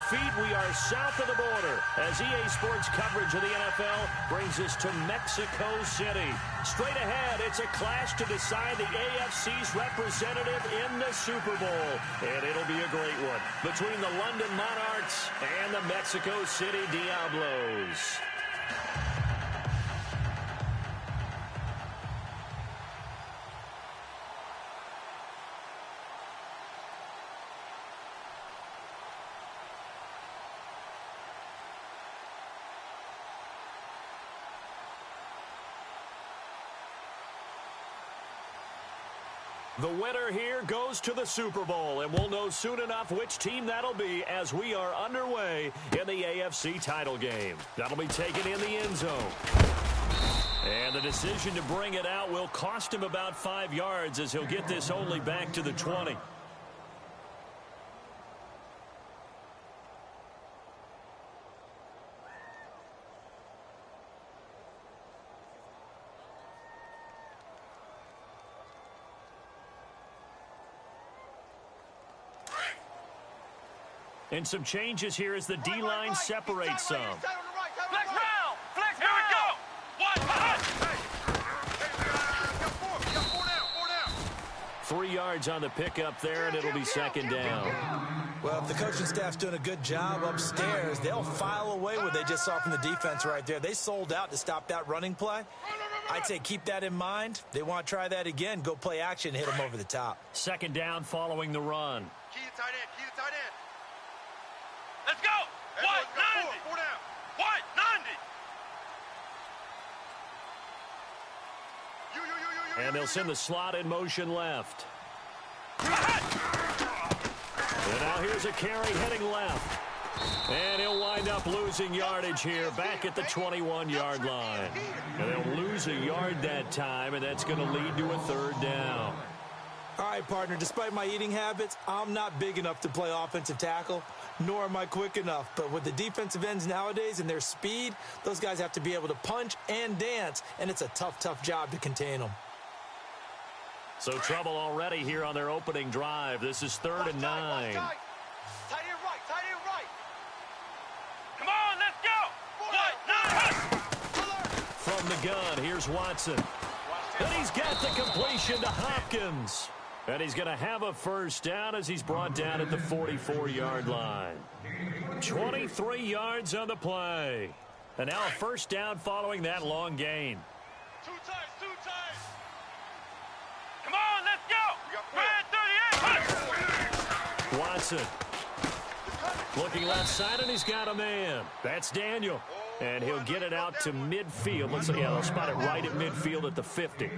feet, we are south of the border as EA Sports coverage of the NFL brings us to Mexico City. Straight ahead, it's a clash to decide the AFC's representative in the Super Bowl. And it'll be a great one between the London Monarchs and the Mexico City Diablos. The winner here goes to the Super Bowl, and we'll know soon enough which team that'll be as we are underway in the AFC title game. That'll be taken in the end zone. And the decision to bring it out will cost him about 5 yards as he'll get this only back to the 20. And some changes here as the D-line separates some. Flex round! Flex round! Here we go! One, 3 yards on the pickup there, and it'll be second down. Well, if the coaching staff's doing a good job upstairs, they'll file away what they just saw from the defense right there. They sold out to stop that running play. I'd say keep that in mind. They want to try that again. Go play action, hit them over the top. Second down following the run. Key to tight end, key to tight end. Let's go! 190! 190! And they'll send the slot in motion left. And now here's a carry heading left. And he'll wind up losing yardage here back at the 21-yard line. And they'll lose a yard that time, and that's going to lead to a third down. All right, partner, despite my eating habits, I'm not big enough to play offensive tackle, nor am I quick enough. But with the defensive ends nowadays and their speed, those guys have to be able to punch and dance, and it's a tough, tough job to contain them. So trouble already here on their opening drive. This is 3rd and 9. Tight end right, tight end right. Come on, let's go! From the gun, here's Watson. And he's got the completion to Hopkins. And he's going to have a first down as he's brought down at the 44-yard line. 23 yards on the play. And now a first down following that long gain. Two times. Come on, let's go! Red 38! Watson. Looking left side, and he's got a man. That's Daniel. And he'll get it out to midfield. Looks like, yeah, they'll spot it right at midfield at the 50.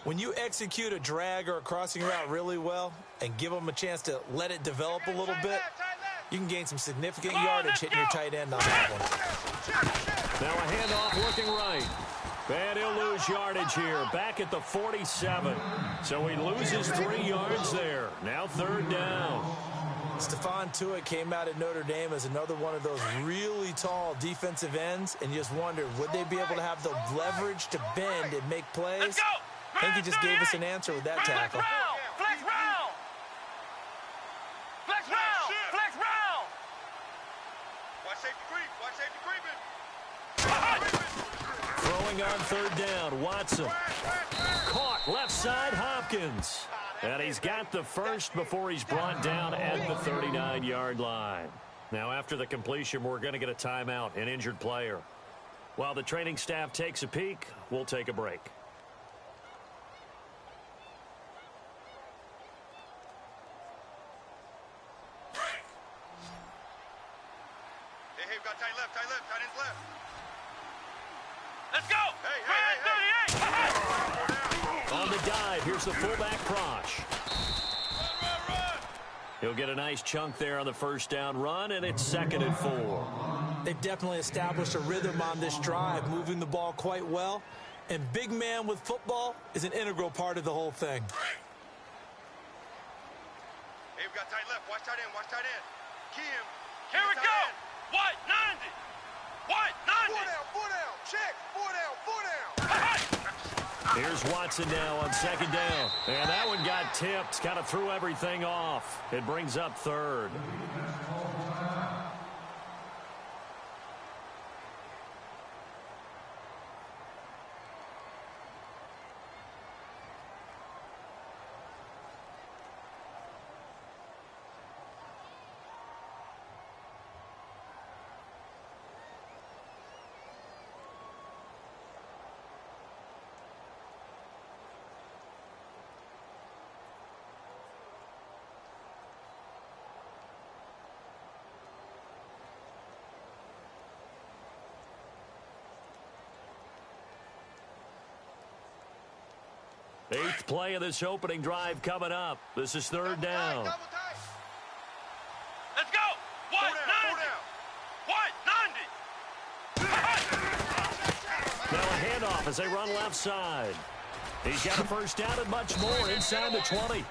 When you execute a drag or a crossing route really well and give them a chance to let it develop a little bit, you can gain some significant yardage hitting your tight end on that one. Now a handoff looking right. And he'll lose yardage here back at the 47. So he loses 3 yards there. Now third down. Stephon Tuitt came out at Notre Dame as another one of those really tall defensive ends, and you just wondered, would they be able to have the leverage to bend and make plays? I think he just gave us an answer with that tackle. Flex round! Flex round! Flex round! Watch safety creep! Throwing on third down, Watson. Caught left side, Hopkins. And he's got the first before he's brought down at the 39-yard line. Now, after the completion, we're going to get a timeout, an injured player. While the training staff takes a peek, we'll take a break. Hey, we've got tight ends left. Let's go! Hey! On the dive, here's the fullback Prosh. Run! He'll get a nice chunk there on the first down run, and it's 2nd and 4. They've definitely established a rhythm on this drive, moving the ball quite well. And big man with football is an integral part of the whole thing. Hey, we've got tight left. Watch tight end. Kim. Here we go! 190! 190! Four down. Check. Four down. Here's Watson now on 2nd down. And that one got tipped. Kind of threw everything off. It brings up 3rd. Eighth play of this opening drive coming up. This is third down. Let's go. What? 90. What? 90. Now a handoff as they run left side. He's got a first down and much more inside the 20.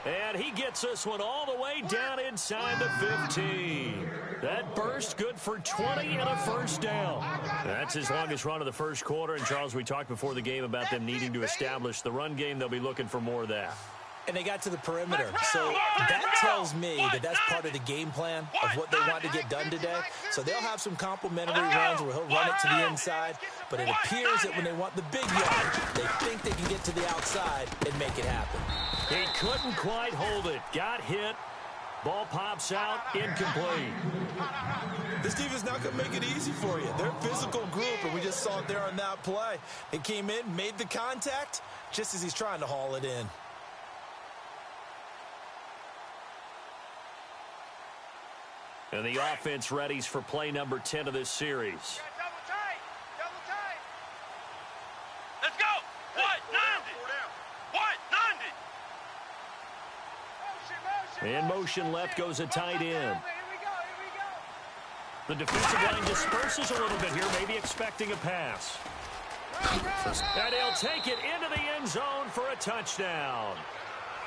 And he gets this one all the way down inside the 15. That burst good for 20 and a first down. That's his longest run of the first quarter. And, Charles, we talked before the game about them needing to establish the run game. They'll be looking for more of that. And they got to the perimeter. So that tells me that that's part of the game plan of what they want to get done today. So they'll have some complimentary runs where he'll run it to the inside. But it appears that when they want the big yard, they think they can get to the outside and make it happen. He couldn't quite hold it. Got hit. Ball pops out. Incomplete. This defense not going to make it easy for you. They're a physical group, and we just saw it there on that play. It came in, made the contact, just as he's trying to haul it in. And the offense readies for play number 10 of this series. Double tight. Double tight. Let's go. What? 90. What? 90. In motion left goes a tight end. The defensive line disperses a little bit here, maybe expecting a pass. And he'll take it into the end zone for a touchdown.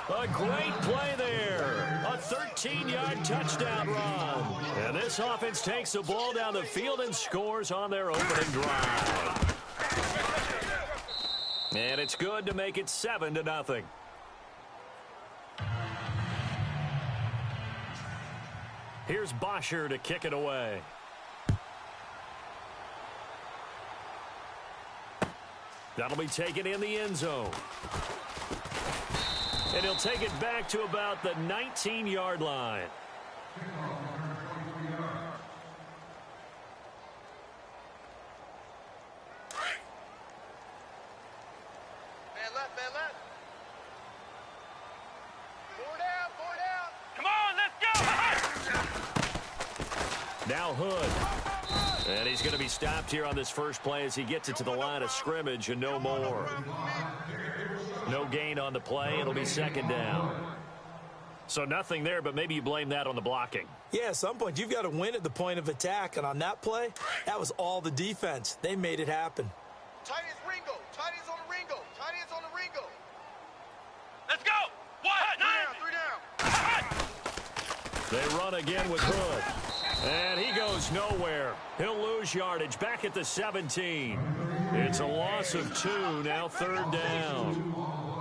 A great play there. A 13-yard touchdown run. And this offense takes the ball down the field and scores on their opening drive. And it's good to make it 7-0. Here's Bosher to kick it away. That'll be taken in the end zone. And he'll take it back to about the 19-yard line. Man left, man left. Four down, four down. Come on, let's go. Now Hood. And he's going to be stopped here on this first play as he gets it to the line of scrimmage and no more. No gain on the play. It'll be second down. So nothing there, but maybe you blame that on the blocking. Yeah, at some point, you've got to win at the point of attack. And on that play, that was all the defense. They made it happen. Tight ends Ringo. Tight ends on the Ringo. Tight ends on the Ringo. Let's go. What? Three down. They run again with Hood. And he goes nowhere. He'll lose yardage back at the 17. It's a loss of 2, now third down.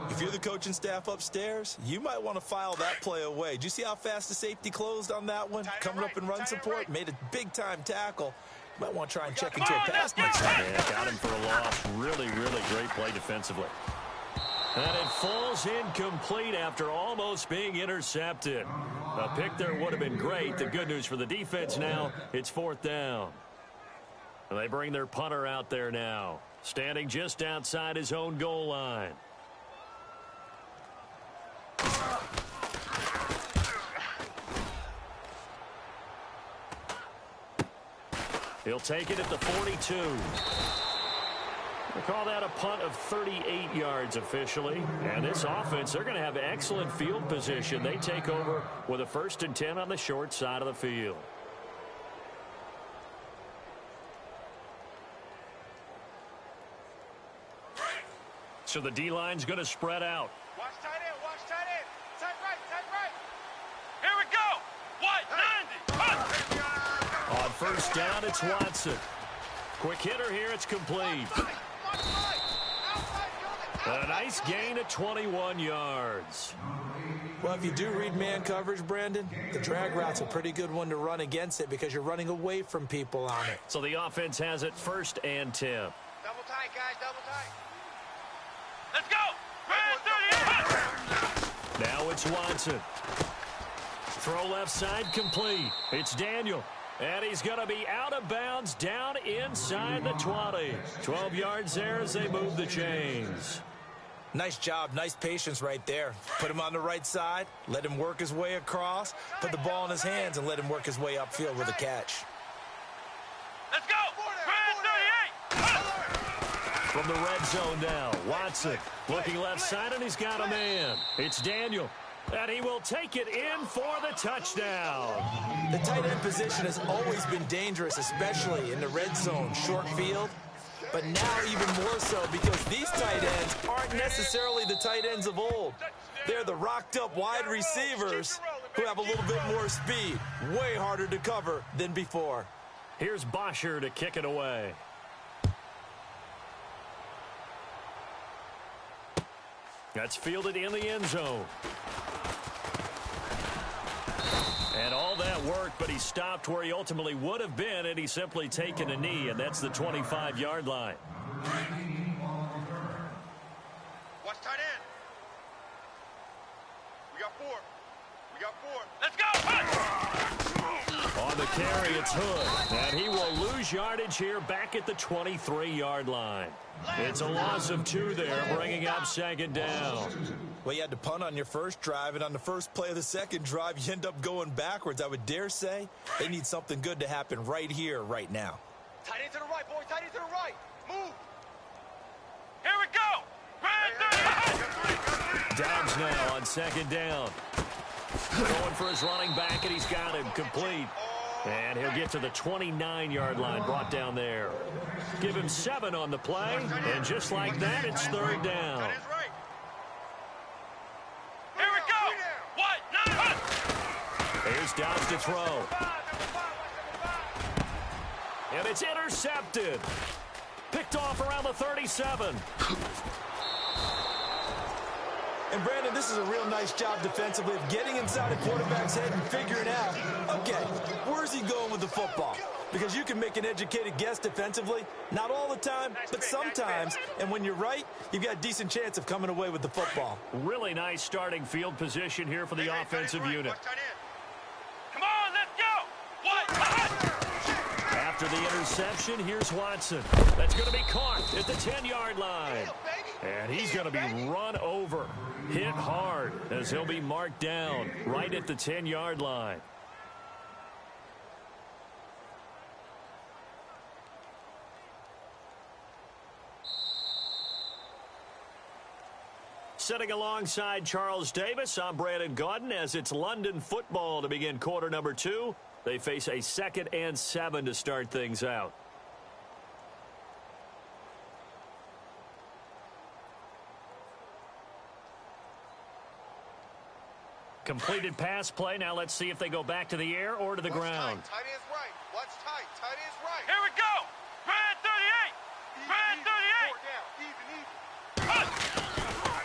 If you're the coaching staff upstairs, you might want to file that play away. Did you see how fast the safety closed on that one? Coming up in run support, made a big-time tackle. You might want to try and check into a pass next time. Yeah, got him for a loss. Really, really great play defensively. And it falls incomplete after almost being intercepted. A pick there would have been great. The good news for the defense now, it's fourth down. And they bring their punter out there now, standing just outside his own goal line. He'll take it at the 42. We'll call that a punt of 38 yards officially. And this offense, they're going to have excellent field position. They take over with a 1st and 10 on the short side of the field. So the D-line's going to spread out. Watch tight end, watch tight end. Tight right, tight right. Here we go. What? 90. On first down, it's Watson. Quick hitter here, it's complete. A nice gain of 21 yards. Well, if you do read man coverage, Brandon, the drag route's a pretty good one to run against it because you're running away from people on it. So the offense has it 1st and 10. Double tight, guys, double tight. Let's go. Red 38. Now it's Watson. Throw left side complete. It's Daniel. And he's going to be out of bounds down inside the 20. 12 yards there as they move the chains. Nice job, nice patience right there. Put him on the right side, let him work his way across, put the ball in his hands, and let him work his way upfield with a catch. Let's go. Red 38. From the red zone now, Watson looking left side, and he's got a man. It's Daniel, and he will take it in for the touchdown. The tight end position has always been dangerous, especially in the red zone, short field. But now even more so because these tight ends aren't necessarily the tight ends of old. They're the rocked-up wide receivers who have a little bit more speed. Way harder to cover than before. Here's Bosher to kick it away. That's fielded in the end zone. And all that work, but he stopped where he ultimately would have been, and he's simply taken a knee, and that's the 25-yard line. Watch tight end. We got four. We got four. Let's go! On the carry, it's Hood, and he will lose yardage here back at the 23-yard line. It's a loss of 2 there, bringing up second down. Well, you had to punt on your first drive, and on the first play of the second drive, you end up going backwards. I would dare say they need something good to happen right here, right now. Tight end to the right, boy. Tight end to the right. Move. Here we go. Right there. Dobbs now on second down. Going for his running back, and he's got him complete. And he'll get to the 29-yard line, brought down there. Give him 7 on the play, and just like that, it's third down. Here we go. What? 9. Here's Dobbs to throw. And it's intercepted. Picked off around the 37. And, Brandon, this is a real nice job defensively of getting inside a quarterback's head and figuring out, okay, where's he going with the football? Because you can make an educated guess defensively, not all the time, but sometimes. And when you're right, you've got a decent chance of coming away with the football. Really nice starting field position here for the offensive unit. Come on, let's go. What? After the interception, here's Watson. That's going to be caught at the 10-yard line. And he's going to be run over. Hit hard as he'll be marked down right at the 10-yard line. Sitting alongside Charles Davis, I'm Brandon Gaudin as it's London football to begin quarter number 2. They face a 2nd and 7 to start things out. Completed pass play. Now let's see if they go back to the air or to the ground. Tight end's right. Watch tight. Tight end's right. Here we go. Brad 38. Brad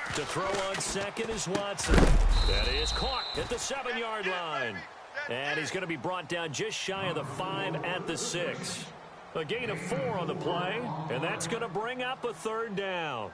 38. To throw on second is Watson. That is caught at the 7-yard line. And he's going to be brought down just shy of the 5 at the 6. A gain of 4 on the play, and that's going to bring up a third down.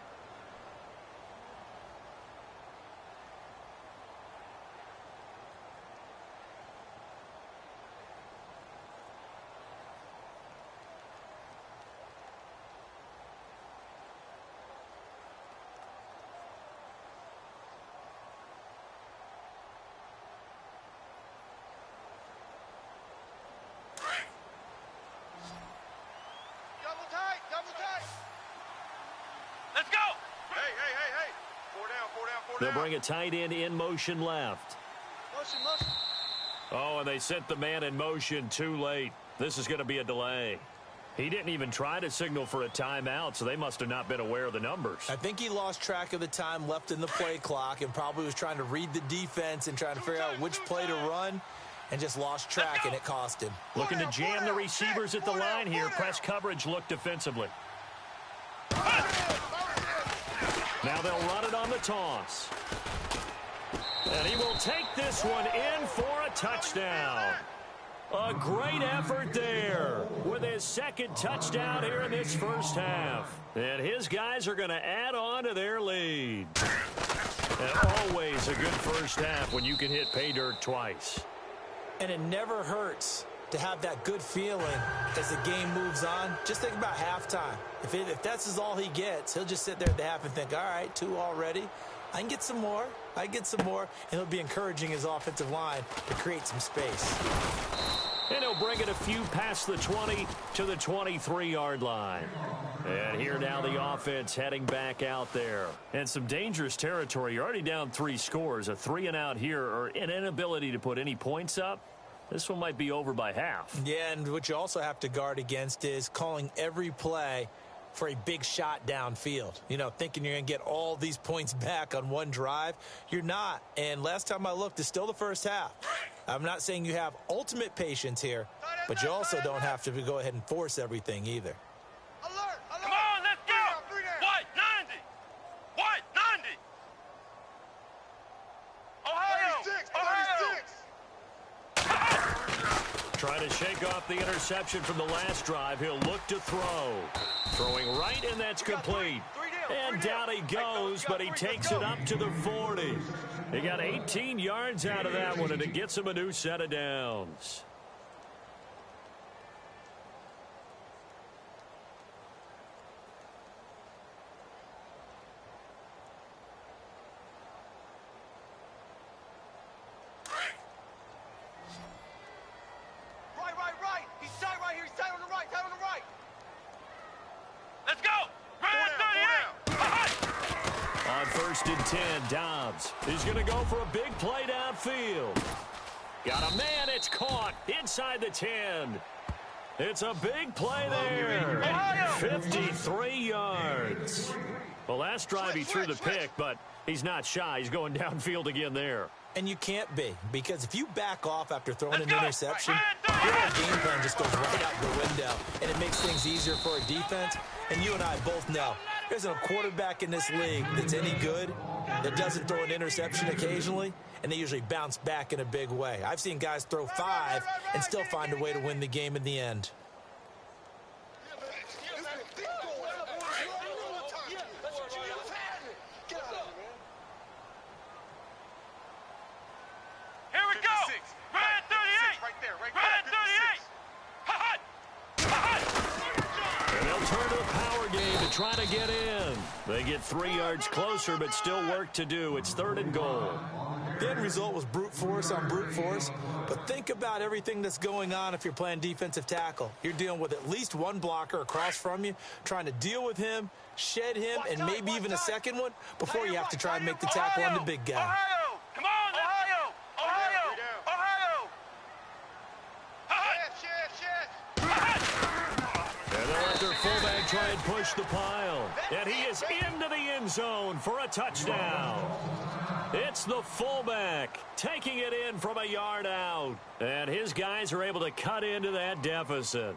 They'll bring a tight end in motion left. Motion. Oh, and they sent the man in motion too late. This is going to be a delay. He didn't even try to signal for a timeout, so they must have not been aware of the numbers. I think he lost track of the time left in the play clock and probably was trying to read the defense and trying to figure out which play to run and just lost track, and it cost him. Looking to jam the receivers at the line here. Press coverage look defensively. Now they'll run it on the toss. And he will take this one in for a touchdown. A great effort there with his 2nd touchdown here in this first half. And his guys are going to add on to their lead. And always a good first half when you can hit pay dirt twice. And it never hurts to have that good feeling as the game moves on. Just think about halftime. If that's all he gets, he'll just sit there at the half and think, all right, 2 already. I can get some more. And he'll be encouraging his offensive line to create some space. And he'll bring it a few past the 20 to the 23-yard line. And here now the offense heading back out there. And some dangerous territory. You're already down 3 scores. A 3-and-out here, or an inability to put any points up. This one might be over by half. Yeah, and what you also have to guard against is calling every play for a big shot downfield. You know, thinking you're going to get all these points back on one drive. You're not. And last time I looked, it's still the first half. I'm not saying you have ultimate patience here, but you also don't have to go ahead and force everything either. Alert! Come on, let's go! White, 90! White, 90! Ohio! Trying to shake off the interception from the last drive. He'll look to throw. Throwing right, and that's complete. And down he goes, but he takes it up to the 40. He got 18 yards out of that one, and it gets him a new set of downs. Right. He's tight right here. He's tight on the right. Let's go! Right 38! On 1st and 10, Dobbs. He's going to go for a big play downfield. Got a man. It's caught inside the 10. It's a big play there. 53 yards. Well, last drive he threw the pick, but he's not shy. He's going downfield again there. And you can't be, because if you back off after throwing an interception, your whole game plan just goes right out the window, and it makes things easier for a defense. And you and I both know there's a quarterback in this league that's any good that doesn't throw an interception occasionally, and they usually bounce back in a big way. I've seen guys throw 5 and still find a way to win the game in the end. Here we go! Right 38! Right there. And they'll turn to a power game to try to get in. They get 3 yards closer, but still work to do. It's 3rd and goal. The end result was brute force on brute force, but think about everything that's going on if you're playing defensive tackle. You're dealing with at least one blocker across from you, trying to deal with him, shed him, and maybe even a second one before you have to try and make the tackle on the big guy. Ohio! Come on, Ohio! And they'll let their fullback try and push the pile. And he is into the end zone for a touchdown. It's the fullback taking it in from a yard out. And his guys are able to cut into that deficit.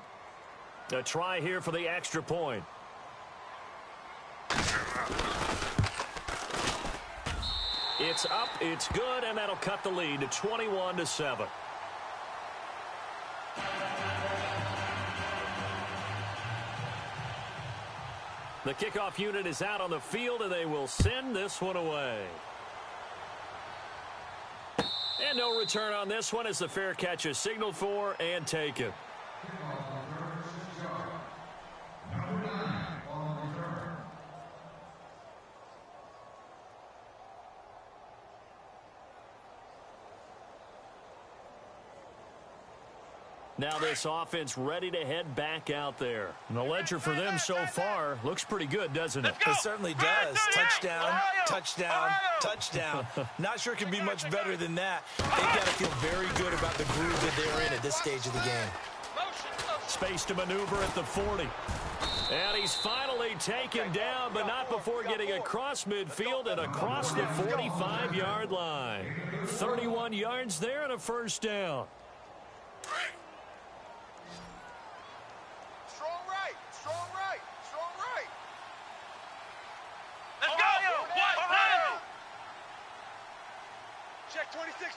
A try here for the extra point. It's up, it's good, and that'll cut the lead to 21-7. The kickoff unit is out on the field, and they will send this one away. And no return on this one as the fair catch is signaled for and taken. Now this offense ready to head back out there. And the ledger for them so far looks pretty good, doesn't it? It certainly does. Touchdown, touchdown, touchdown. Not sure it can be much better than that. They've got to feel very good about the groove that they're in at this stage of the game. Space to maneuver at the 40. And he's finally taken down, but not before getting across midfield and across the 45-yard line. 31 yards there and a first down.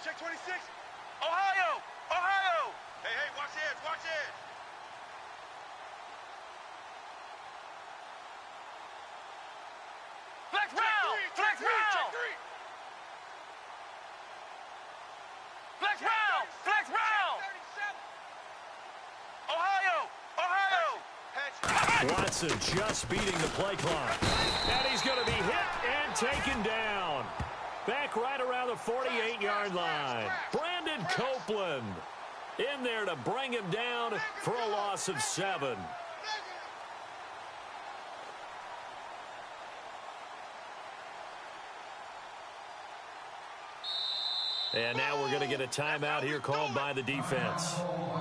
Check 26. Ohio! Hey, watch it. Flex round! Flex round! Ohio! Watson just beating the play clock. And he's going to be hit and taken down. Back right around the 48-yard line. Brandon Copeland. in there to bring him down for a loss of 7. And now we're going to get a timeout here called by the defense.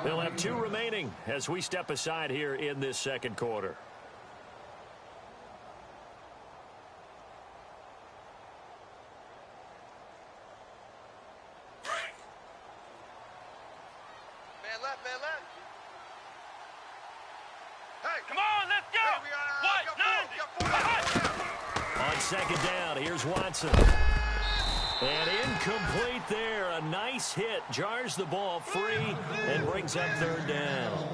They'll have 2 remaining as we step aside here in this second quarter. Man left, man left. Hey, come on, let's go. What? 90. On second down, here's Watson. And incomplete there. A nice hit. Jars the ball free and brings up third down.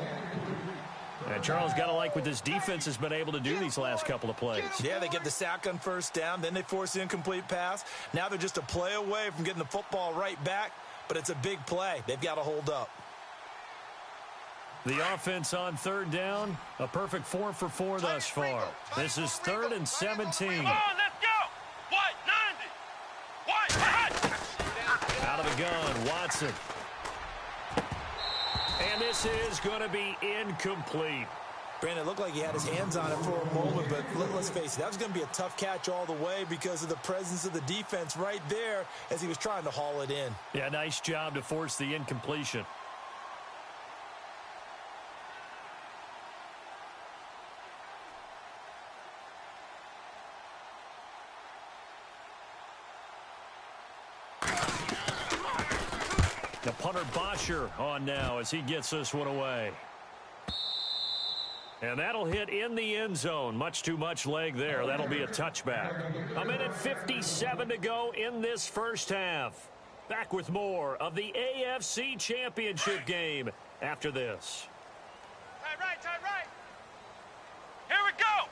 And Charles, got to like what this defense has been able to do these last couple of plays. Yeah, they get the sack on first down. Then they force the incomplete pass. Now they're just a play away from getting the football right back. But it's a big play. They've got to hold up. The offense on third down, a perfect 4 for 4 thus far. This is 3rd and 17. Come on, let's go. What? 90. What? Out of the gun, Watson. And this is going to be incomplete. Brandon, it looked like he had his hands on it for a moment, but let's face it, that was going to be a tough catch all the way because of the presence of the defense right there as he was trying to haul it in. Yeah, nice job to force the incompletion. The punter Bosher on now as he gets this one away. And that'll hit in the end zone. Much too much leg there. That'll be a touchback. 1:57 to go in this first half. Back with more of the AFC Championship game after this. Tight right. Here we go.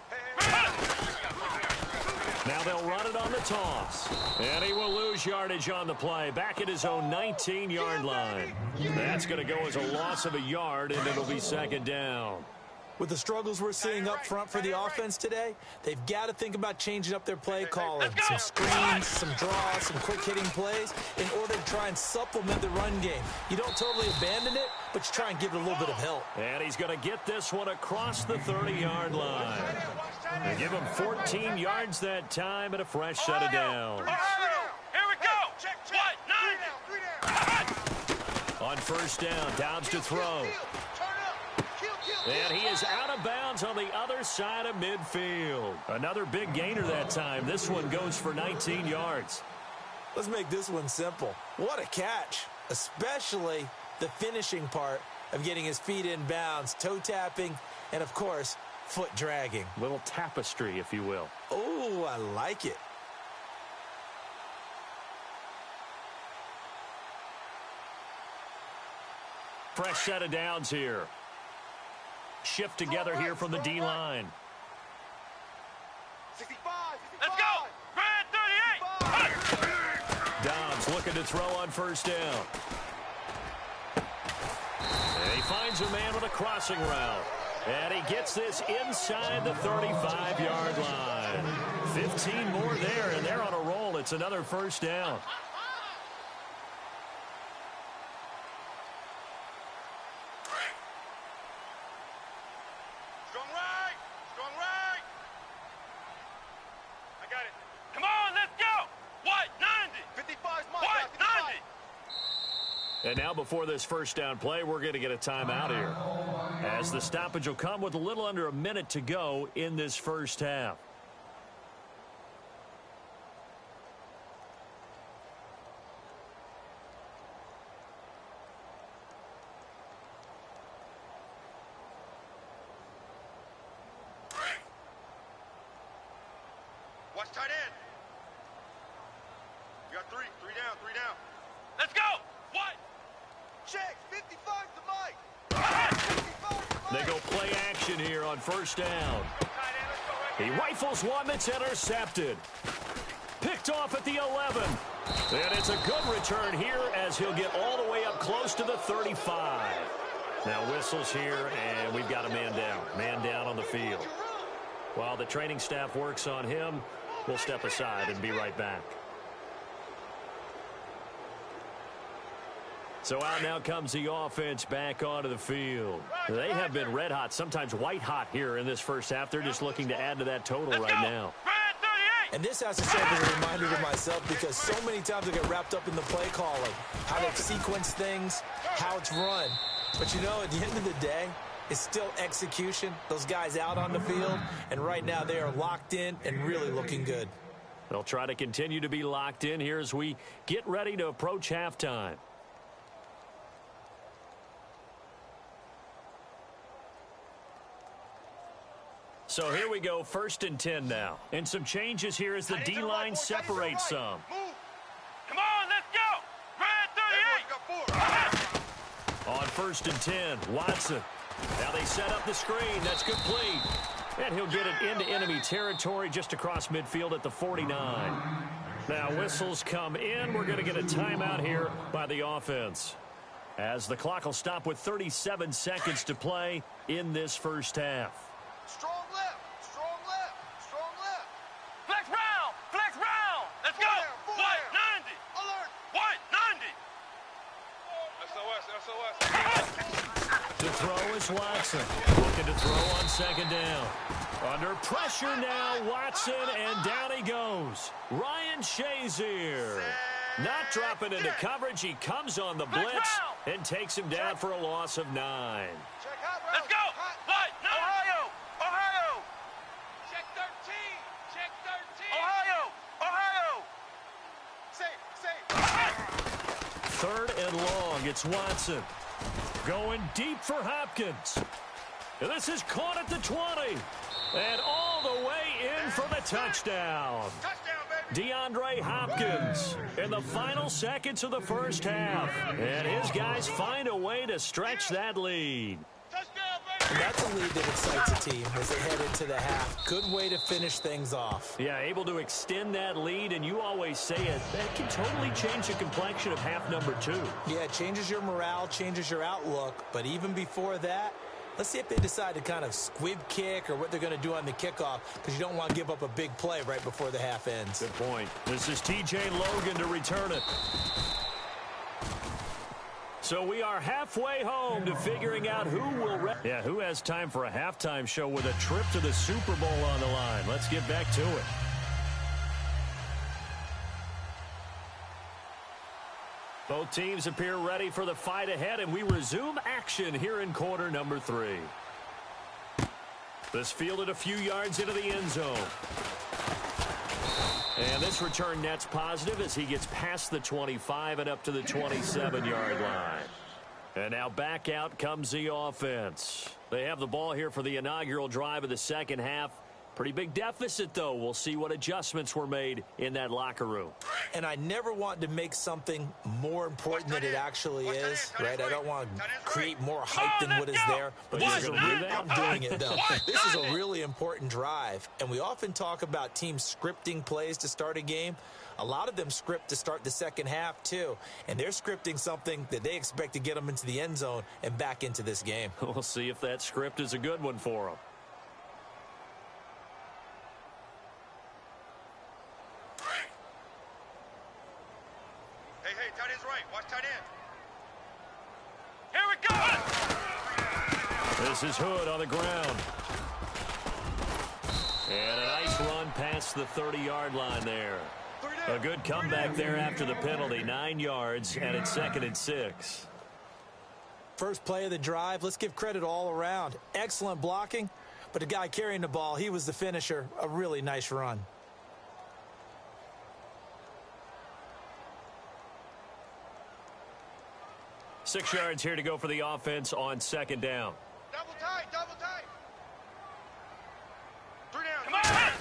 Now they'll run it on the toss. And he will lose yardage on the play. Back at his own 19-yard line. That's going to go as a loss of a yard, and it'll be second down. With the struggles we're seeing up front for the offense today, they've got to think about changing up their play calling. Some screens, some draws, some quick-hitting plays in order to try and supplement the run game. You don't totally abandon it, but you try and give it a little bit of help. And he's going to get this one across the 30-yard line. They give him 14 yards that time and a fresh set of downs. Here we go. What? 90. On first down, Dobbs to throw. And he is out of bounds on the other side of midfield. Another big gainer that time. This one goes for 19 yards. Let's make this one simple. What a catch, especially the finishing part of getting his feet in bounds, toe tapping, and, of course, foot dragging. Little tapestry, if you will. Oh, I like it. Fresh set of downs here. Shift together here from the D-line. 65. Let's go. Grand 38. Dobbs looking to throw on first down. And he finds a man with a crossing route. And he gets this inside the 35-yard line. 15 more there, and they're on a roll. It's another first down. Strong right. I got it. Come on, let's go. What? 90. 55's my what? 90. And now before this first down play, we're going to get a timeout here. As the stoppage will come with a little under a minute to go in this first half. Watch tight end. You got three down. Let's go. What? Check. 55 to Mike. They go play action here on first down. He rifles one that's intercepted. Picked off at the 11. And it's a good return here as he'll get all the way up close to the 35. Now whistles here, and we've got a man down. Man down on the field. While the training staff works on him, we'll step aside and be right back. So out now comes the offense back onto the field. They have been red hot, sometimes white hot here in this first half. They're just looking to add to that total right now. And this has to serve as a reminder to myself because so many times I get wrapped up in the play calling, how they've sequenced things, how it's run. But, you know, at the end of the day, it's still execution. Those guys out on the field, and right now they are locked in and really looking good. They'll try to continue to be locked in here as we get ready to approach halftime. So here we go, 1st and 10 now. And some changes here as the D-line separates some. Come on, let's go. Red 38. On 1st and 10, Watson. Now they set up the screen. That's complete. And he'll get it into enemy territory just across midfield at the 49. Now whistles come in. We're going to get a timeout here by the offense, as the clock will stop with 37 seconds to play in this first half. Strong left. Strong left. Strong left. Flex round. Flex round. Let's go. White 90. Alert. White 90. SOS. To throw is Watson. Looking to throw on 2nd down. Under pressure now, Watson, and down he goes. Ryan Shazier. Not dropping into coverage. He comes on the blitz and takes him down for a loss of 9. Let's go. White 90. Ohio. Ohio. Check 13. Check 13. Ohio. Ohio. Safe. 3rd and long. It's Watson. Going deep for Hopkins. And this is caught at the 20. And all the way in for the touchdown. Touchdown, baby. DeAndre Hopkins in the final seconds of the first half. And his guys find a way to stretch that lead. Touchdown, baby. And that's a lead that excites a team as they head into the half. Good way to finish things off. Yeah, able to extend that lead, and you always say it, that can totally change the complexion of half number 2. Yeah, it changes your morale, changes your outlook. But even before that, let's see if they decide to kind of squib kick or what they're going to do on the kickoff, because you don't want to give up a big play right before the half ends. Good point. This is T.J. Logan to return it. So we are halfway home to figuring out who will... who has time for a halftime show with a trip to the Super Bowl on the line. Let's get back to it. Both teams appear ready for the fight ahead, and we resume action here in quarter number 3. This fielded a few yards into the end zone. And this return net's positive as he gets past the 25 and up to the 27-yard line. And now back out comes the offense. They have the ball here for the inaugural drive of the second half. Pretty big deficit, though. We'll see what adjustments were made in that locker room. And I never want to make something more important than it actually is, right? I don't want to create more hype than what is there. But this is I'm doing it, though. This is a really important drive. And we often talk about teams scripting plays to start a game. A lot of them script to start the second half, too. And they're scripting something that they expect to get them into the end zone and back into this game. We'll see if that script is a good one for them. Hey, tight end's right. Watch tight end. Here we go. This is Hood on the ground. And a nice run past the 30-yard line there. A good comeback there after the penalty. 9 yards, and it's 2nd and 6. First play of the drive. Let's give credit all around. Excellent blocking, but the guy carrying the ball, he was the finisher. A really nice run. Six yards here to go for the offense on 2nd down. Double tight, double tight. 3 down. Come on!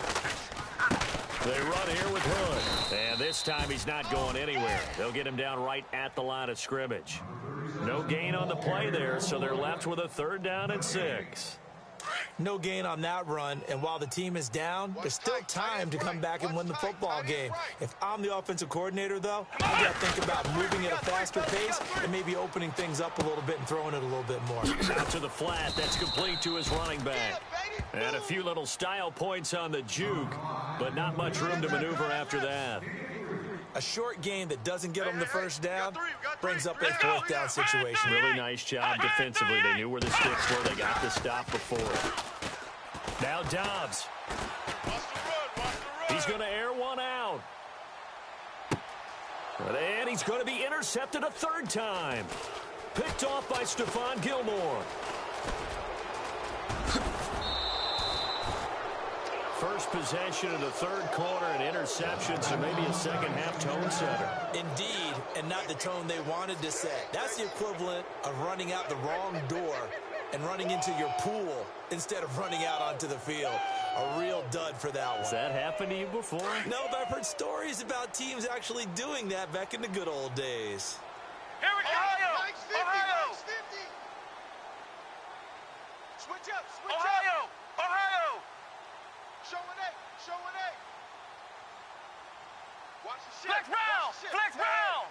They run here with Hood. And this time he's not going anywhere. They'll get him down right at the line of scrimmage. No gain on the play there, so they're left with a 3rd down and 6. No gain on that run, and while the team is down, there's still time to come back and win the football game. If I'm the offensive coordinator, though, I've got to think about moving at a faster pace and maybe opening things up a little bit and throwing it a little bit more. Out to the flat. That's complete to his running back. And a few little style points on the juke, but not much room to maneuver after that. A short game that doesn't get them the first down brings up a fourth down situation. Really nice job defensively. They knew where the sticks were. They got the stop before it. Now Dobbs. He's going to air one out. And he's going to be intercepted a third time. Picked off by Stephon Gilmore. First possession of the third quarter, an interception, so maybe a second-half tone setter. Indeed, and not the tone they wanted to set. That's the equivalent of running out the wrong door and running into your pool instead of running out onto the field. A real dud for that one. Has that happened to you before? No, but I've heard stories about teams actually doing that back in the good old days. Here we go. Ohio. Ohio. Switch up. Ohio. Ohio. Showing eight. Watch the ship. Flex round.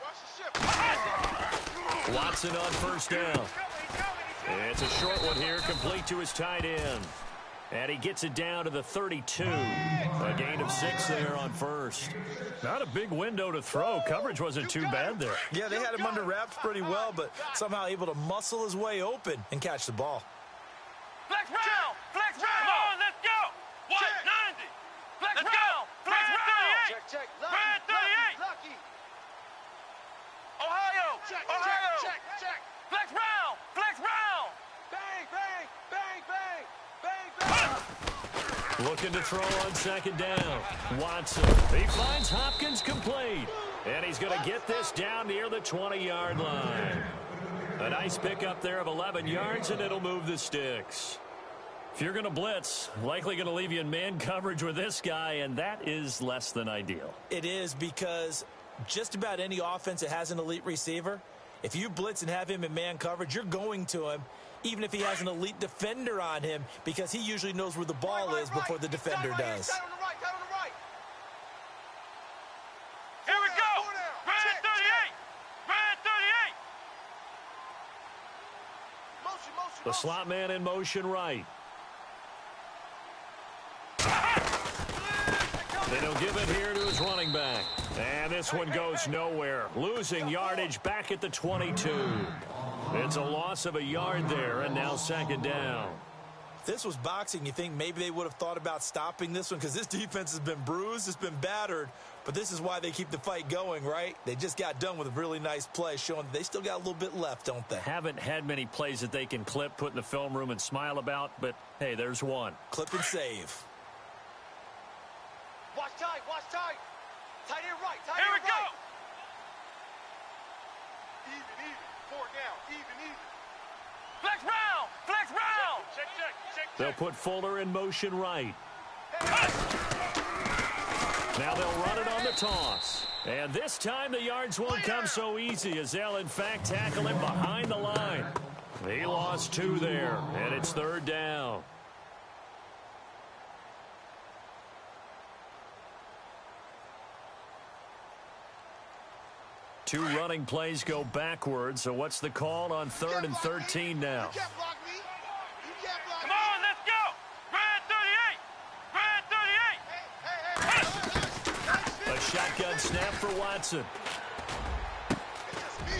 Watson on first down. It's a short one here, complete to his tight end. And he gets it down to the 32. A gain of 6 there on first. Not a big window to throw. Coverage wasn't too bad there. Yeah, they had him under wraps pretty well, but somehow able to muscle his way open and catch the ball. Flex round. Come on, let's go. 190. Flex round. Check. Brad 38. Ohio. Check. Flex round. Bang. Looking to throw on second down. Watson. He finds Hopkins complete. And he's going to get this down near the 20-yard line. A nice pickup there of 11 yards, and it'll move the sticks. If you're going to blitz, likely going to leave you in man coverage with this guy, and that is less than ideal. It is, because just about any offense that has an elite receiver, if you blitz and have him in man coverage, you're going to him, even if he has an elite defender on him, because he usually knows where the ball is before the defender does. Down on the right. Here we go. Brad 38. The slot man in motion right. They don't give it here to his running back. And this one goes nowhere. Losing yardage back at the 22. It's a loss of a yard there, and now second down. If this was boxing, you think maybe they would have thought about stopping this one, because this defense has been bruised, it's been battered, but this is why they keep the fight going, right? They just got done with a really nice play, showing that they still got a little bit left, don't they? Haven't had many plays that they can clip, put in the film room, and smile about, but hey, there's one. Clip and save. Watch tight. Tight end right. Here we go. Even. 4 down. Even. Flex round. Check. They'll put Fuller in motion right. Now they'll run it on the toss. And this time the yards won't come so easy, as they'll in fact tackle him behind the line. He lost 2 there, and it's third down. Two running plays go backwards, so what's the call on 3rd and 13 now? Come on, let's go. Brad 38. A shotgun snap for Watson.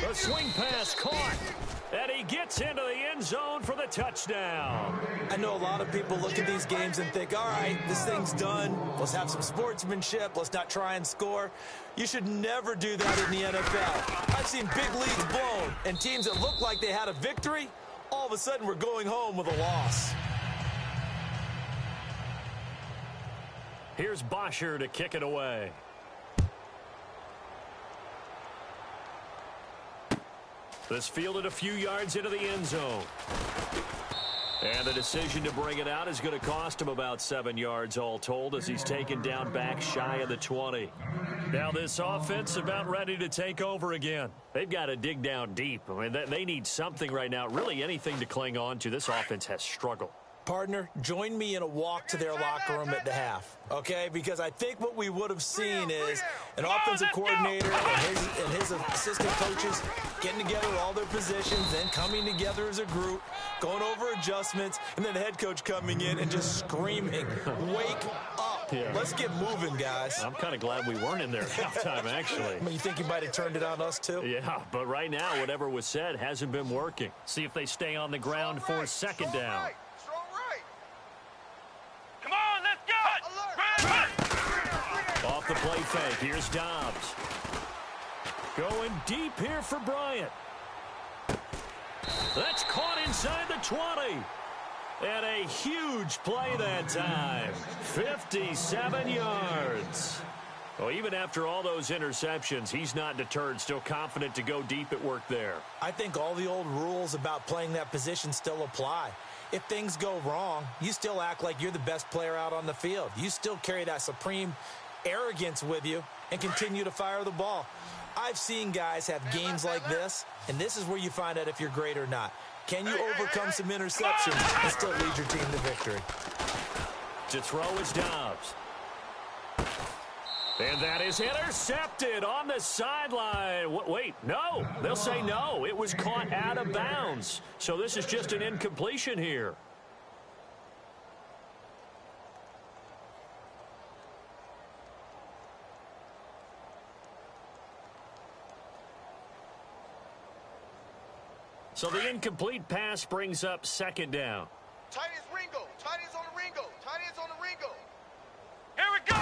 The swing pass caught. And he gets into the end zone for the touchdown. I know a lot of people look at these games and think, all right, this thing's done. Let's have some sportsmanship. Let's not try and score. You should never do that in the NFL. I've seen big leads blown, and teams that look like they had a victory, all of a sudden we're going home with a loss. Here's Bosher to kick it away. This fielded a few yards into the end zone. And the decision to bring it out is going to cost him about 7 yards all told, as he's taken down back shy of the 20. Now this offense about ready to take over again. They've got to dig down deep. I mean, they need something right now, really anything to cling on to. This offense has struggled. Partner, join me in a walk to their locker room at the half, okay? Because I think what we would have seen is an offensive coordinator and his assistant coaches getting together all their positions, then coming together as a group, going over adjustments, and then the head coach coming in and just screaming, wake up. Yeah. Let's get moving, guys. I'm kind of glad we weren't in there at halftime, actually. I mean, you think you might have turned it on us, too? Yeah, but right now, whatever was said hasn't been working. See if they stay on the ground for second down. Strong right. Come on, let's go. Off the play fake, here's Dobbs. Going deep here for Bryant. That's caught inside the 20. And a huge play that time. 57 yards. Well, even after all those interceptions, he's not deterred, still confident to go deep at work there. I think all the old rules about playing that position still apply. If things go wrong, you still act like you're the best player out on the field. You still carry that supreme arrogance with you and continue to fire the ball. I've seen guys have games like this, and this is where you find out if you're great or not. Can you overcome some interceptions and still lead your team to victory? To throw is Dobbs. And that is intercepted on the sideline. Wait, no. They'll say no. It was caught out of bounds. So this is just an incompletion here. So the incomplete pass brings up second down. Tight ends Ringo. Tight ends on the Ringo. Tight ends on the Ringo. Here we go.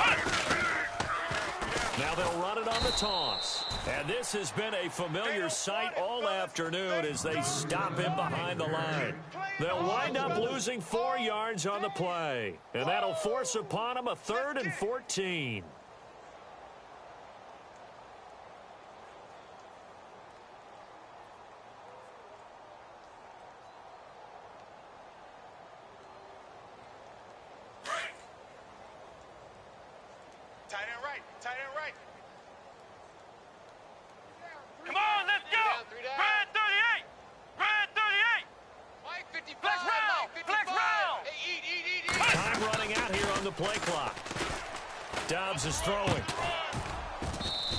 Now they'll run it on the toss. And this has been a familiar sight all afternoon as they stop him behind the line. They'll wind up losing 4 yards on the play. And that'll force upon them a 3rd and 14. Tight end right. Tight end right. Come on, let's go. Brad 38. Brad 38. Mike 55. Flex round. Flex round. Hey, eat. Time running out here on the play clock. Dobbs is throwing.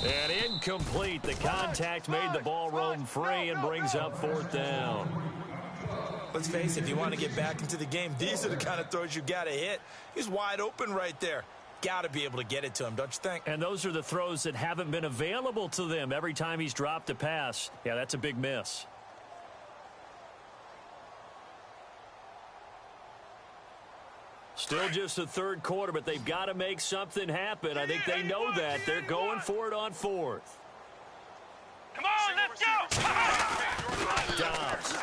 And incomplete. The contact made the ball roam free and brings up 4th down. Let's face it, if you want to get back into the game, these are the kind of throws you got to hit. He's wide open right there. Got to be able to get it to him, don't you think? And those are the throws that haven't been available to them every time he's dropped a pass. Yeah, that's a big miss. Still just the 3rd quarter, but they've got to make something happen. I think they know that. They're going for it on 4th. Come on, let's go. Dobbs.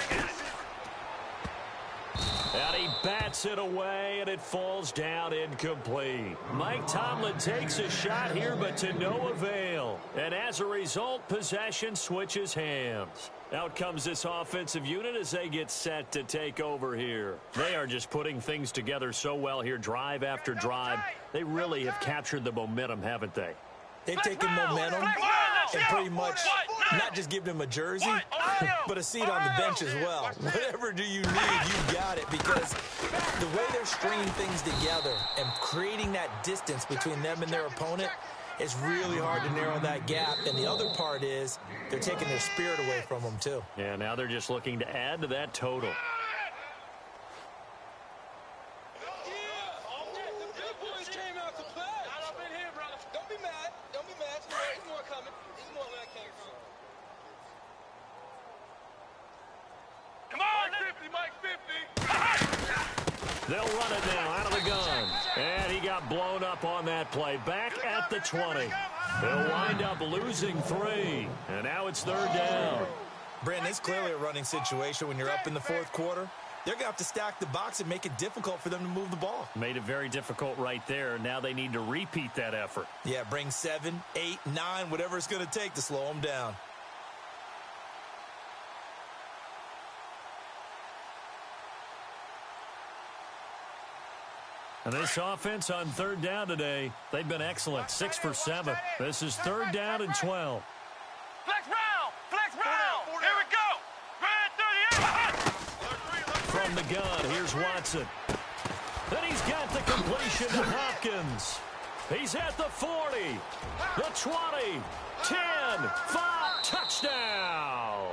And he bats it away, and it falls down incomplete. Mike Tomlin takes a shot here, but to no avail. And as a result, possession switches hands. Out comes this offensive unit as they get set to take over here. They are just putting things together so well here, drive after drive. They really have captured the momentum, haven't they? They've taken momentum and pretty much not just given him a jersey, but a seat on the bench as well. Whatever do you need, you got it, because the way they're stringing things together and creating that distance between them and their opponent is really hard to narrow that gap. And the other part is they're taking their spirit away from them, too. Yeah, now they're just looking to add to that total. They'll run it now out of the gun. And he got blown up on that play. Back at the 20. They'll wind up losing 3. And now it's 3rd down. Brandon, it's clearly a running situation when you're up in the 4th quarter. They're going to have to stack the box and make it difficult for them to move the ball. Made it very difficult right there. Now they need to repeat that effort. Yeah, bring 7, 8, 9, whatever it's going to take to slow them down. And this offense on 3rd down today, they've been excellent. 6 for 7. This is 3rd down and 12. Flex round. Flex round. Here we go. Brad 38. From the gun, here's Watson. Then he's got the completion to Hopkins. He's at the 40, the 20, 10, 5, touchdown.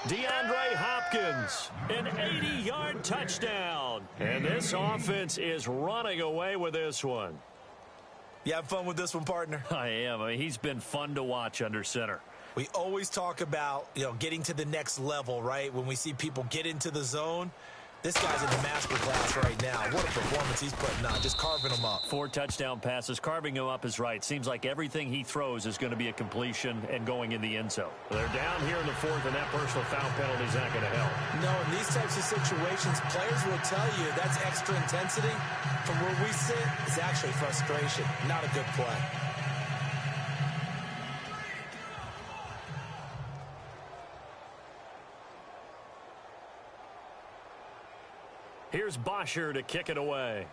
DeAndre Hopkins, an 80-yard touchdown. And this offense is running away with this one. You have fun with this one, partner? I am. I mean, he's been fun to watch under center. We always talk about, getting to the next level, right? When we see people get into the zone, this guy's in the master class right now. What a performance he's putting on, just carving them up. 4 touchdown passes. Carving him up is right. Seems like everything he throws is going to be a completion and going in the end zone. They're down here in the 4th, and that personal foul penalty is not going to help. No, in these types of situations, players will tell you that's extra intensity. From where we sit, it's actually frustration, not a good play. Here's Bosher to kick it away.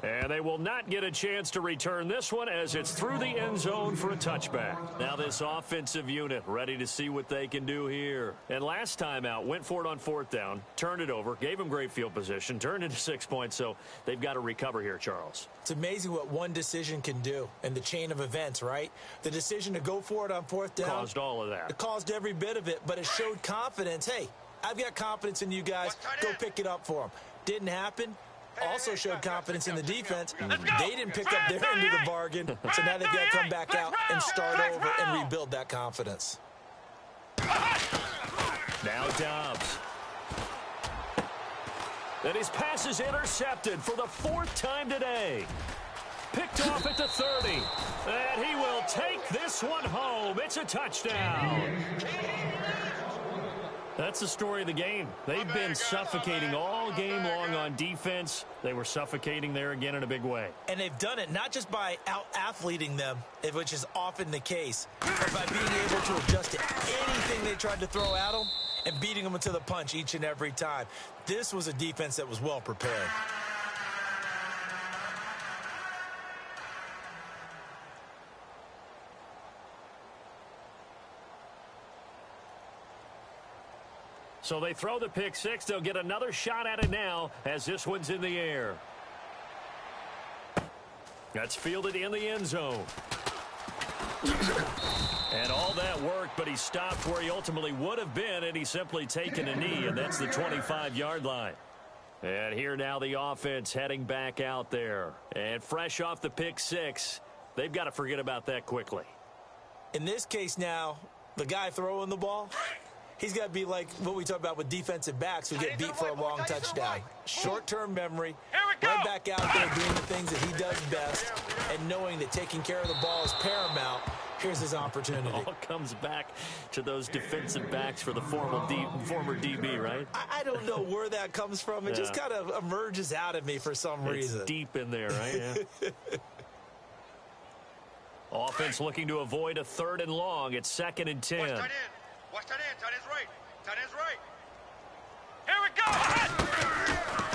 And they will not get a chance to return this one as it's through the end zone for a touchback. Now this offensive unit ready to see what they can do here. And last time out, went for it on 4th down, turned it over, gave them great field position, turned into 6 points, so they've got to recover here, Charles. It's amazing what one decision can do in the chain of events, right? The decision to go for it on 4th down. Caused all of that. It caused every bit of it, but it showed confidence. Hey, I've got confidence in you guys. Go pick it up for them. Didn't happen. Also showed confidence in the defense. They didn't pick up their end of the bargain, so now they've got to come back out and start over and rebuild that confidence. Now Dobbs. And his pass is intercepted for the 4th time today. Picked off at the 30. And he will take this one home. It's a touchdown. That's the story of the game. They've been suffocating all game long on defense. They were suffocating there again in a big way. And they've done it not just by out-athleting them, which is often the case, but by being able to adjust to anything they tried to throw at them and beating them to the punch each and every time. This was a defense that was well prepared. So they throw the pick 6. They'll get another shot at it now as this one's in the air. That's fielded in the end zone. And all that worked, but he stopped where he ultimately would have been, and he's simply taken a knee, and that's the 25-yard line. And here now the offense heading back out there. And fresh off the pick 6, they've got to forget about that quickly. In this case now, the guy throwing the ball, he's got to be like what we talk about with defensive backs who get beat for a long touchdown. Short-term memory, right back out there doing the things that he does best, and knowing that taking care of the ball is paramount. Here's his opportunity. It all comes back to those defensive backs for the former DB, right? I don't know where that comes from. It just kind of emerges out of me for some reason. It's deep in there, right? Yeah. Offense looking to avoid a 3rd and long. It's 2nd and 10. Watch tight end. Watch tight end. Tight end's right. Tight end's right. Here we go.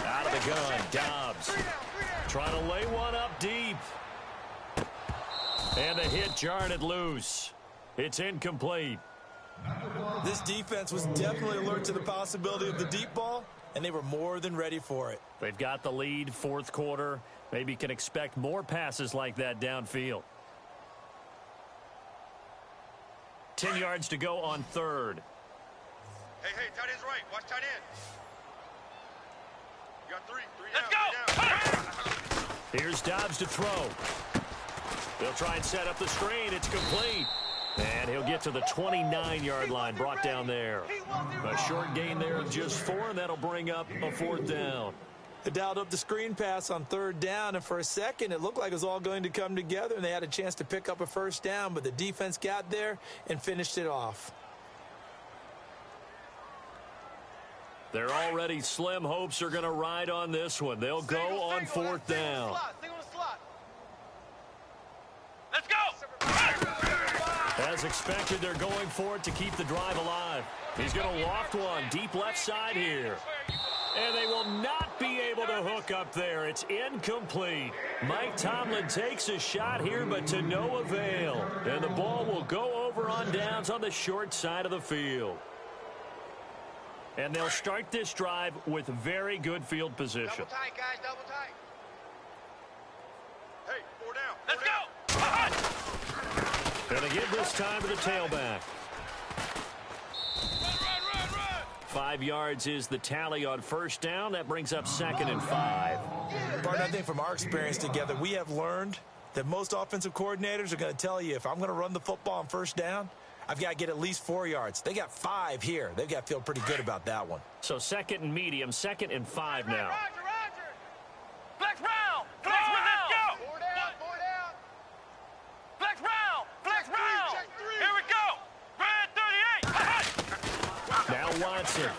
Out of the gun, Dobbs. Trying to lay one up deep. And the hit jarred it loose. It's incomplete. This defense was definitely alert to the possibility of the deep ball, and they were more than ready for it. They've got the lead, 4th quarter. Maybe can expect more passes like that downfield. 10 yards to go on 3rd. Hey, tight end's right. Watch tight end. You got 3. Let's go. Here's Dobbs to throw. They'll try and set up the screen. It's complete. And he'll get to the 29-yard line, brought down there. A short gain there of just 4, and that'll bring up a 4th down. They dialed up the screen pass on 3rd down, and for a second it looked like it was all going to come together, and they had a chance to pick up a 1st down, but the defense got there and finished it off. Their already slim hopes are going to ride on this one. They'll go on 4th down. Let's go. As expected, they're going for it to keep the drive alive. He's going to loft one deep left side here. And they will not be able to hook up there. It's incomplete. Mike Tomlin takes a shot here, but to no avail. And the ball will go over on downs on the short side of the field. And they'll start this drive with very good field position. Double tight, guys. Double tight. Hey, 4 down. Let's go. Going to give this time to the tailback. Run. 5 5 yards is the tally on first down. That brings up 2nd and 5. Partner, I think from our experience together, we have learned that most offensive coordinators are going to tell you, if I'm going to run the football on first down, I've got to get at least 4 yards. They got 5 here. They've got to feel pretty good about that one. So 2nd and medium, 2nd and 5 now. Roger. Flex round. Flex round. Let's go. Four down. Flex round. Here we go. Red 38. Now Watson.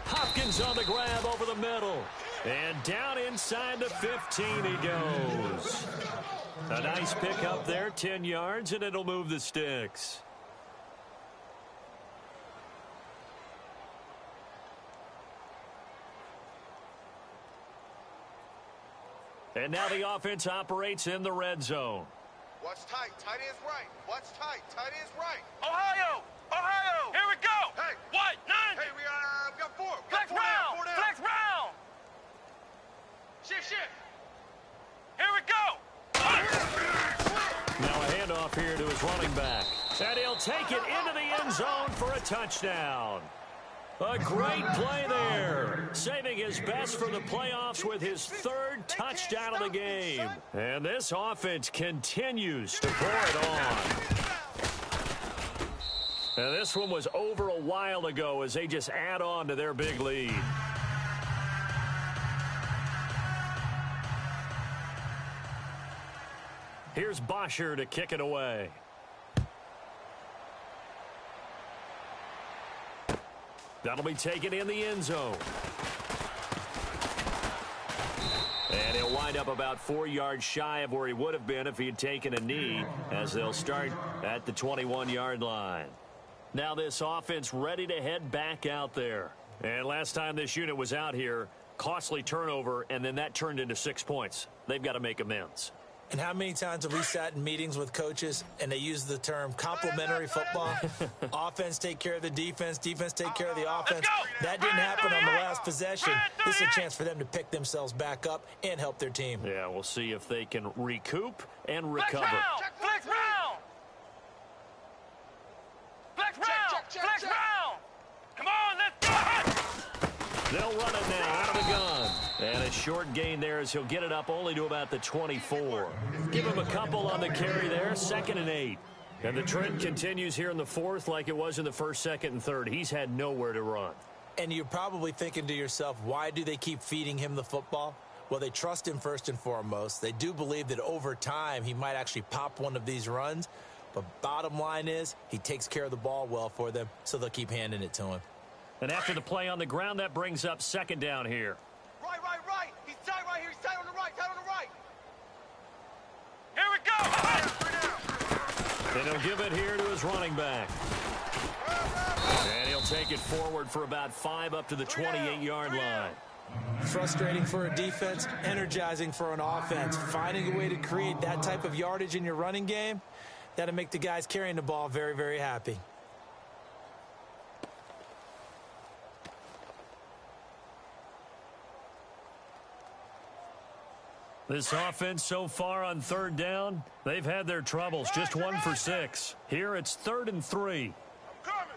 Hopkins on the grab over the middle. And down inside the 15 he goes. A nice pick up there, 10 yards, and it'll move the sticks. And now the offense operates in the red zone. Watch tight. Tight end's right. Watch tight. Tight end's right. Ohio. Here we go. Hey. What? 9. Hey, we got 4. Flex round. Flex round. Shift. Here we go. Now a handoff here to his running back. And he'll take it into the end zone for a touchdown. A great play there. Saving his best for the playoffs with his 3rd touchdown of the game. And this offense continues to pour it on. And this one was over a while ago as they just add on to their big lead. Here's Bosher to kick it away. That'll be taken in the end zone. And he'll wind up about 4 yards shy of where he would have been if he had taken a knee, as they'll start at the 21-yard line. Now this offense ready to head back out there. And last time this unit was out here, costly turnover, and then that turned into 6 points. They've got to make amends. And how many times have we sat in meetings with coaches and they use the term complementary football? Offense take care of the defense, defense take care of the offense. That didn't happen on the last possession. This is a chance for them to pick themselves back up and help their team. Yeah, we'll see if they can recoup and recover. Flex round. Flex round. Come on, let's go. They'll run it now out of the gun. And a short gain there as he'll get it up only to about the 24. Give him a couple on the carry there, 2nd and 8. And the trend continues here in the 4th like it was in the 1st, 2nd, and 3rd. He's had nowhere to run. And you're probably thinking to yourself, why do they keep feeding him the football? Well, they trust him first and foremost. They do believe that over time he might actually pop one of these runs. But bottom line is he takes care of the ball well for them, so they'll keep handing it to him. And after the play on the ground, that brings up 2nd down here. Right. He's tight right here. He's tight on the right. Here we go. And he'll give it here to his running back. And he'll take it forward for about 5 up to the 28-yard line. Frustrating for a defense, energizing for an offense. Finding a way to create that type of yardage in your running game, that'll make the guys carrying the ball very, very happy. This offense so far on 3rd down, they've had their troubles. Just 1 for 6. Here it's 3rd and 3. I'm coming.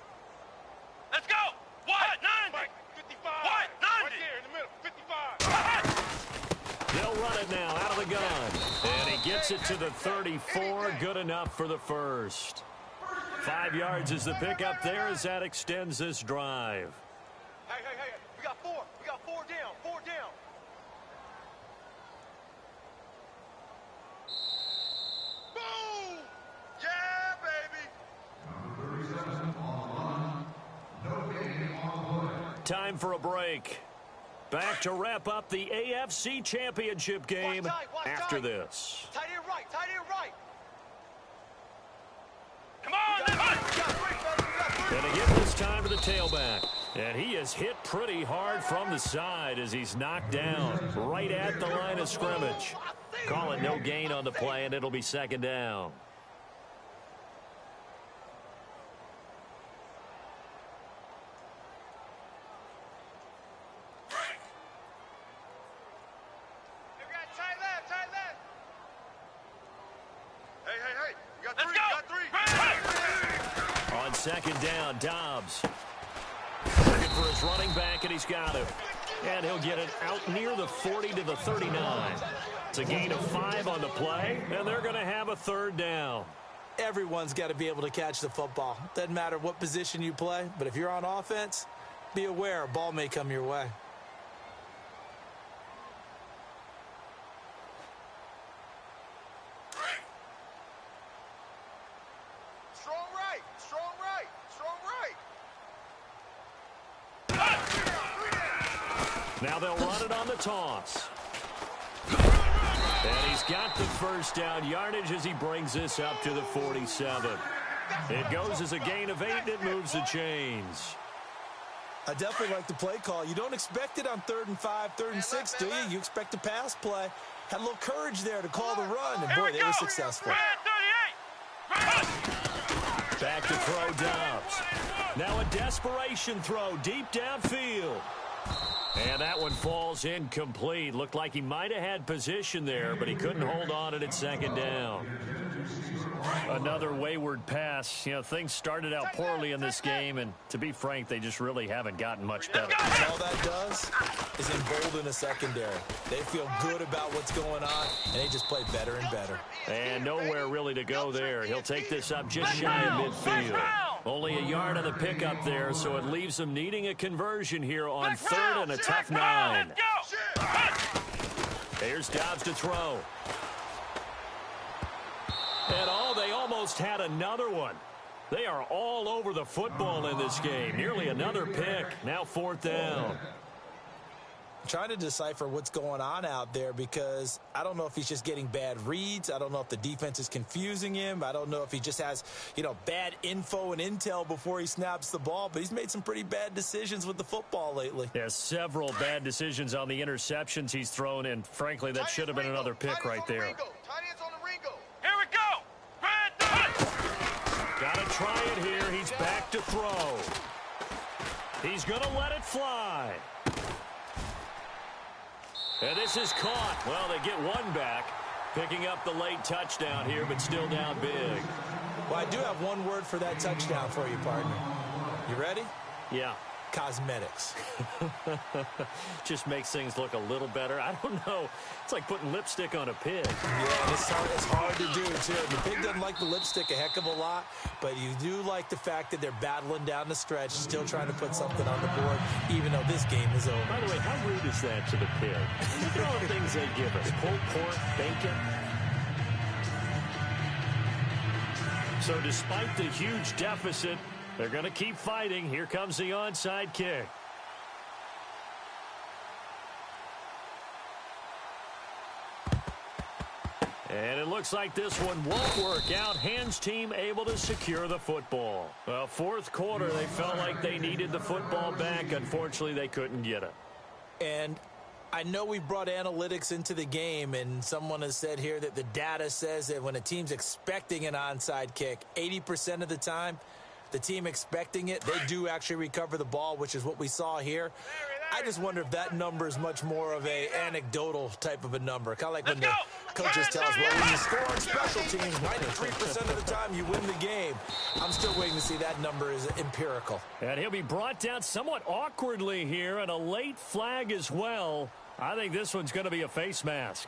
Let's go. What? 90. 55. What? 90. Right there in the middle. 55. They'll run it now out of the gun. And he gets it to the 34. Good enough for the 1st. 5 yards is the pickup there as that extends this drive. Hey. We got 4. We got 4 down. 4 down. Boom! Yeah, baby! Time for a break. Back to wrap up the AFC Championship game after this. Tight end right. Come on, let's go. And again this time to the tailback. And he is hit pretty hard from the side as he's knocked down right at the line of scrimmage. Call it no gain on the play, and it'll be 2nd down. Tight left. Hey. We got 3. On 2nd down, Dobbs. for his running back, and he's got him. And he'll get it out near the 40 to the 39. It's a gain of 5 on the play, and they're going to have a third down. Everyone's got to be able to catch the football. Doesn't matter what position you play, but if you're on offense, be aware a ball may come your way. Strong right, strong right, strong right. Now they'll run it on the toss. And he's got the first down yardage as he brings this up to the 47. It goes as a gain of 8, and it moves the chains. I definitely like the play call. You don't expect it on 3rd and 5, 3rd and 6, do you? You expect a pass play. Had a little courage there to call the run, and boy, they were successful. Back to throw Dobbs. Now a desperation throw deep downfield. And that one falls incomplete. Looked like he might have had position there, but he couldn't hold on at second down. Another wayward pass. You know, things started out poorly in this game, and to be frank, they just really haven't gotten much better. All that does is embolden a secondary. They feel good about what's going on, and they just play better and better. And nowhere really to go there. He'll take this up just shy of midfield. Only a yard on the pickup there, so it leaves them needing a conversion here on 3rd and a tough 9. Here's Dobbs to throw. And they almost had another one. They are all over the football in this game. Nearly another pick. Now 4th down. Trying to decipher what's going on out there because I don't know if he's just getting bad reads. I don't know if the defense is confusing him. I don't know if he just has, bad info and intel before he snaps the ball. But he's made some pretty bad decisions with the football lately. There's several bad decisions on the interceptions he's thrown, and frankly, that should have been another pick right there. Here we go. Gotta try it here. He's back to throw. He's gonna let it fly. And this is caught. Well, they get one back, picking up the late touchdown here, but still down big. Well, I do have one word for that touchdown for you, partner. You ready? Yeah. Cosmetics. Just makes things look a little better. I don't know. It's like putting lipstick on a pig. Yeah, it's hard to do, too. The pig doesn't like the lipstick a heck of a lot, but you do like the fact that they're battling down the stretch, still trying to put something on the board, even though this game is over. By the way, how rude is that to the pig? Look at all the things they give us. Pulled pork, bacon. So despite the huge deficit, they're going to keep fighting. Here comes the onside kick. And it looks like this one won't work out. Hands team able to secure the football. Well, 4th quarter, they felt like they needed the football back. Unfortunately, they couldn't get it. And I know we brought analytics into the game, and someone has said here that the data says that when a team's expecting an onside kick, 80% of the time, the team expecting it, they do actually recover the ball, which is what we saw here. I just wonder if that number is much more of a anecdotal type of a number. Kind of like when the coaches tell us, well, when you score on special teams, 93% of the time you win the game. I'm still waiting to see that number is empirical. And he'll be brought down somewhat awkwardly here, and a late flag as well. I think this one's going to be a face mask.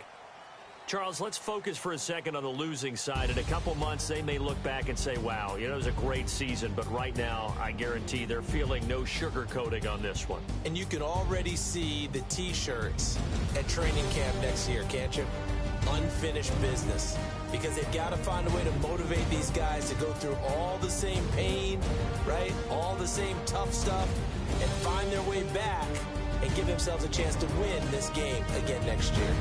Charles, let's focus for a second on the losing side. In a couple months, they may look back and say, wow, it was a great season. But right now, I guarantee they're feeling no sugarcoating on this one. And you can already see the T-shirts at training camp next year, can't you? Unfinished business. Because they've got to find a way to motivate these guys to go through all the same pain, right? All the same tough stuff, and find their way back and give themselves a chance to win this game again next year.